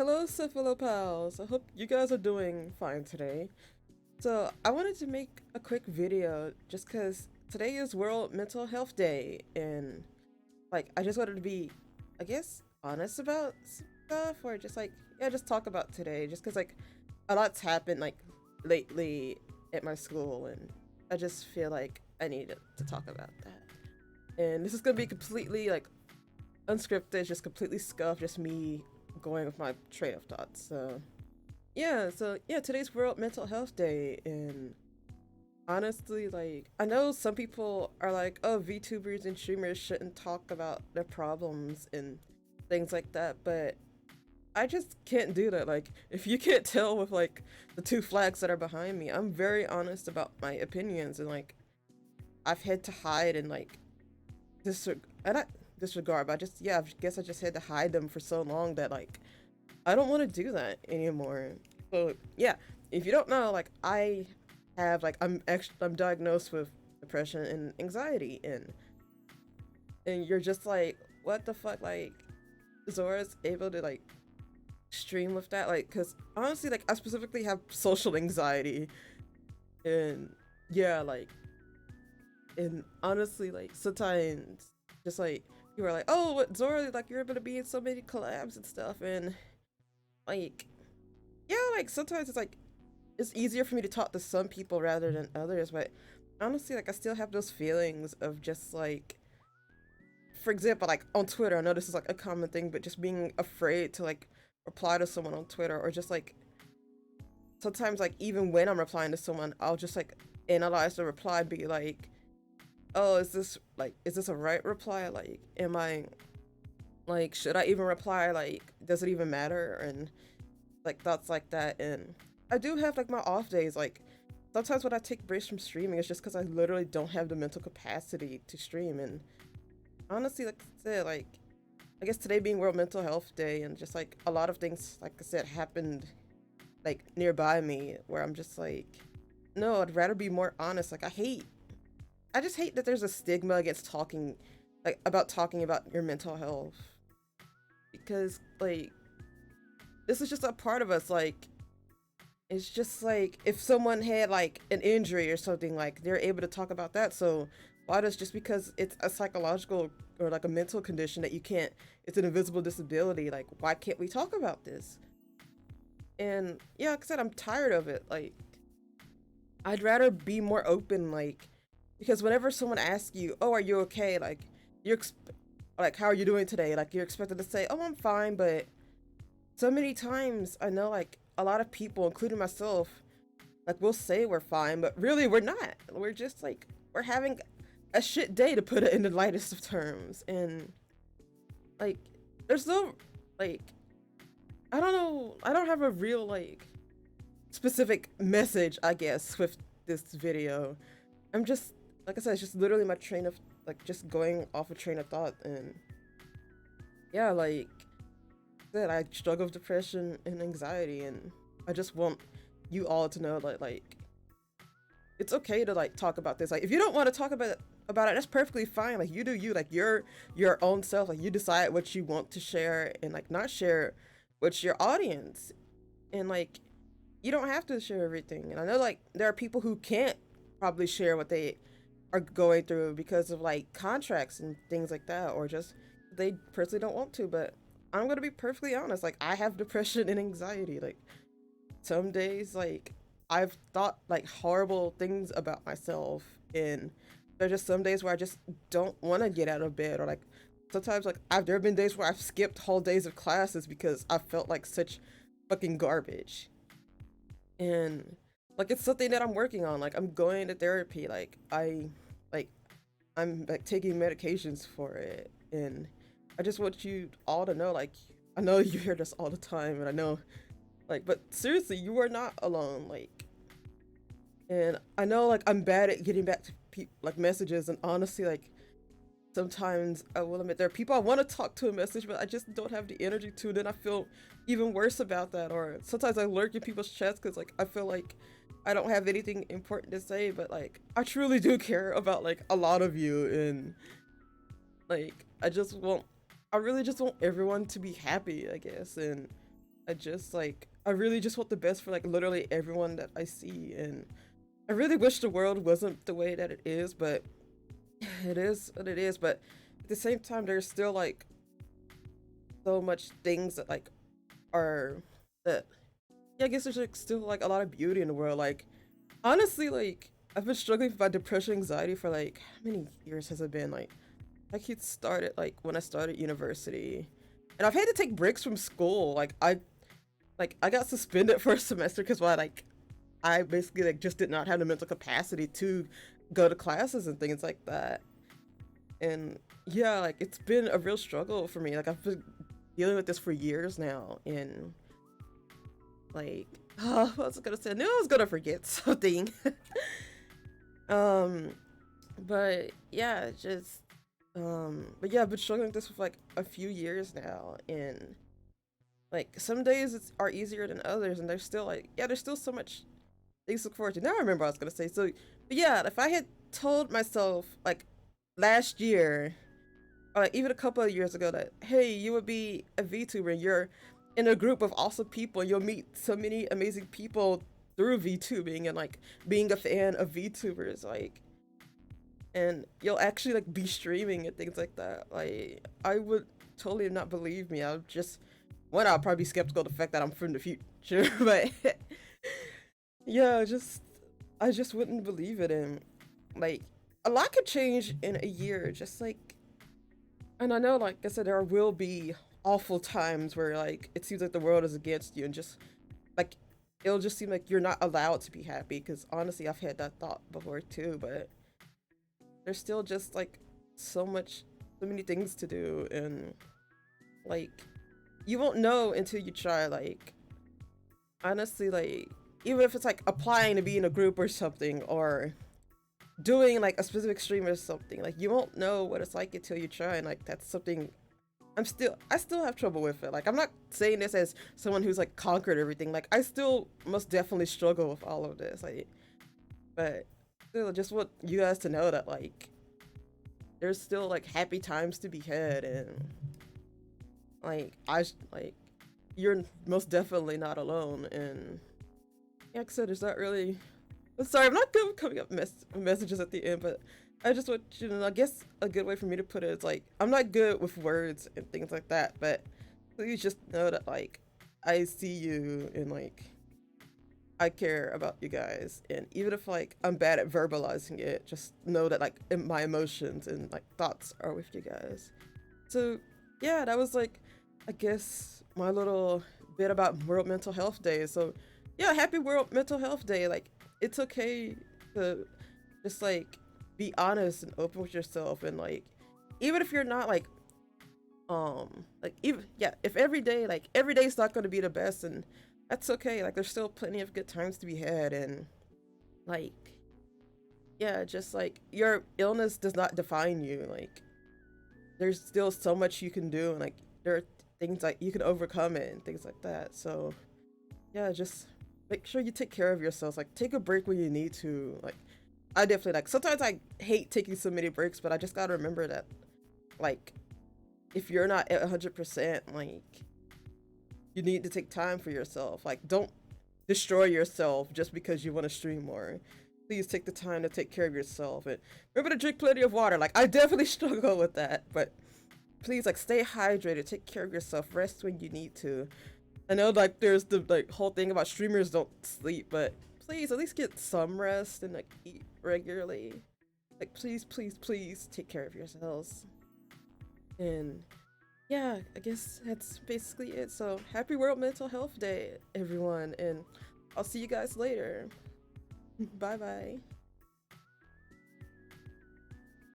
Hello, Cephalo pals. I hope you guys are doing fine today. So, I wanted to make a quick video just because today is World Mental Health Day, and I just wanted to be, I guess, honest about stuff, or just yeah, just talk about today, just because a lot's happened lately at my school, and I just feel like I needed to talk about that. And this is gonna be completely unscripted, just completely scuffed, just me going with my train of thoughts. So today's World Mental Health Day, and honestly, I know some people are like, oh, VTubers and streamers shouldn't talk about their problems and things like that, but I just can't do that. Like, if you can't tell with the two flags that are behind me, I'm very honest about my opinions, and I've had to hide and not disregard, but I guess I just had to hide them for so long that I don't want to do that anymore. So yeah, if you don't know, I have I'm diagnosed with depression and anxiety, and you're just like, what the fuck? Like, Zora's able to stream with that, because honestly, I specifically have social anxiety, and yeah, and honestly, sometimes just you are like, oh, what, Zora, you're able to be in so many collabs and stuff, and like yeah, sometimes it's easier for me to talk to some people rather than others, but honestly, I still have those feelings of just for example, on Twitter, I know this is a common thing, but just being afraid to reply to someone on Twitter, or just sometimes even when I'm replying to someone, I'll just analyze the reply and be like, oh, is this a right reply? Am I should I even reply? Does it even matter? And thoughts like that. And I do have my off days. Sometimes when I take breaks from streaming, it's just because I literally don't have the mental capacity to stream. And honestly, like I said, I guess today being World Mental Health Day, and just a lot of things, like I said, happened nearby me, where I'm just no, I'd rather be more honest. I just hate that there's a stigma against talking talking about your mental health, because this is just a part of us. It's just if someone had an injury or something, they're able to talk about that. So why does, just because it's a psychological or a mental condition that you can't, it's an invisible disability, why can't we talk about this? And yeah, like I said, I'm tired of it. I'd rather be more open, because whenever someone asks you, oh, are you okay, you're how are you doing today, you're expected to say, oh, I'm fine. But so many times I know a lot of people, including myself, we'll say we're fine, but really we're not. We're just we're having a shit day, to put it in the lightest of terms. And like there's no like I don't know, I don't have a real specific message, I guess, with this video. I'm just, like I said, it's just literally my train of just going off a train of thought. And yeah, that I struggle with depression and anxiety, and I just want you all to know that it's okay to talk about this. If you don't want to talk about it, that's perfectly fine. You do you, you're your own self. You decide what you want to share and not share with your audience. And you don't have to share everything. And I know there are people who can't probably share what they are going through because of contracts and things like that, or just they personally don't want to. But I'm gonna be perfectly honest, I have depression and anxiety. Some days I've thought horrible things about myself, and there are just some days where I just don't want to get out of bed, or sometimes there have been days where I've skipped whole days of classes because I felt such fucking garbage. And it's something that I'm working on. I'm going to therapy. Like I'm taking medications for it. And I just want you all to know, I know you hear this all the time, and I know but seriously, you are not alone. And I know I'm bad at getting back to messages, and honestly, sometimes I will admit there are people I want to talk to a message, but I just don't have the energy to. Then I feel even worse about that. Or sometimes I lurk in people's chats because I feel I don't have anything important to say, but I truly do care about a lot of you. And I really just want everyone to be happy, I guess. And I really just want the best for like literally everyone that I see, and I really wish the world wasn't the way that it is, but it is what it is. But at the same time, there's still like so much things that like are that yeah, I guess there's like still like a lot of beauty in the world. Like honestly, like I've been struggling with my depression, anxiety for like how many years has it been? Like it started like when I started university, and I've had to take breaks from school. I got suspended for a semester because why like I basically like just did not have the mental capacity to go to classes and things like that. And yeah, like it's been a real struggle for me. Like I've been dealing with this for years now, and like what was I gonna say? I knew I was gonna forget something. um, but yeah, just but yeah, I've been struggling with this for like a few years now, and like some days are easier than others, and there's still like yeah, there's still so much things to look forward to. Now I remember what I was gonna say. So, but yeah, if I had told myself like last year, or like even a couple of years ago, that hey, you would be a VTuber, and you're in a group of awesome people, and you'll meet so many amazing people through VTubing and like being a fan of VTubers, like, and you'll actually like be streaming and things like that. Like, I would totally not believe me. I would just one, I'll probably be skeptical of the fact that I'm from the future, but yeah, just I just wouldn't believe it. And like a lot could change in a year, just like, and I know like I said there will be awful times where like it seems like the world is against you, and just like it'll just seem like you're not allowed to be happy, because honestly I've had that thought before too, but there's still just like so many things to do, and like you won't know until you try. Like honestly, like even if it's like applying to be in a group or something, or doing like a specific stream or something, like you won't know what it's like until you try. And like that's something I still have trouble with it. Like I'm not saying this as someone who's like conquered everything. Like I still most definitely struggle with all of this. Like, but still just want you guys to know that like there's still like happy times to be had, and like like you're most definitely not alone. And like I said, there's not really. I'm sorry, I'm not good with coming up messages at the end, but I just want you to know. I guess a good way for me to put it is like I'm not good with words and things like that, but please just know that like I see you, and like I care about you guys. And even if like I'm bad at verbalizing it, just know that like my emotions and like thoughts are with you guys. So yeah, that was like I guess my little bit about World Mental Health Day. So yeah, happy World Mental Health Day. Like it's okay to just like be honest and open with yourself, and like even if you're not like even yeah, if every day is not going to be the best, and that's okay. Like there's still plenty of good times to be had. And like yeah, just like your illness does not define you. Like there's still so much you can do, and like there are things like you can overcome it and things like that. So yeah, just make sure you take care of yourselves. Like take a break when you need to. Like I definitely like sometimes I hate taking so many breaks, but I just gotta remember that like if you're not at 100%, like you need to take time for yourself. Like don't destroy yourself just because you want to stream more. Please take the time to take care of yourself, and remember to drink plenty of water. Like I definitely struggle with that, but please like stay hydrated, take care of yourself, rest when you need to. I know like there's the like whole thing about streamers don't sleep, but please at least get some rest and like eat regularly. Like please take care of yourselves. And yeah, I guess that's basically it. So happy World Mental Health Day, everyone, and I'll see you guys later. Bye bye.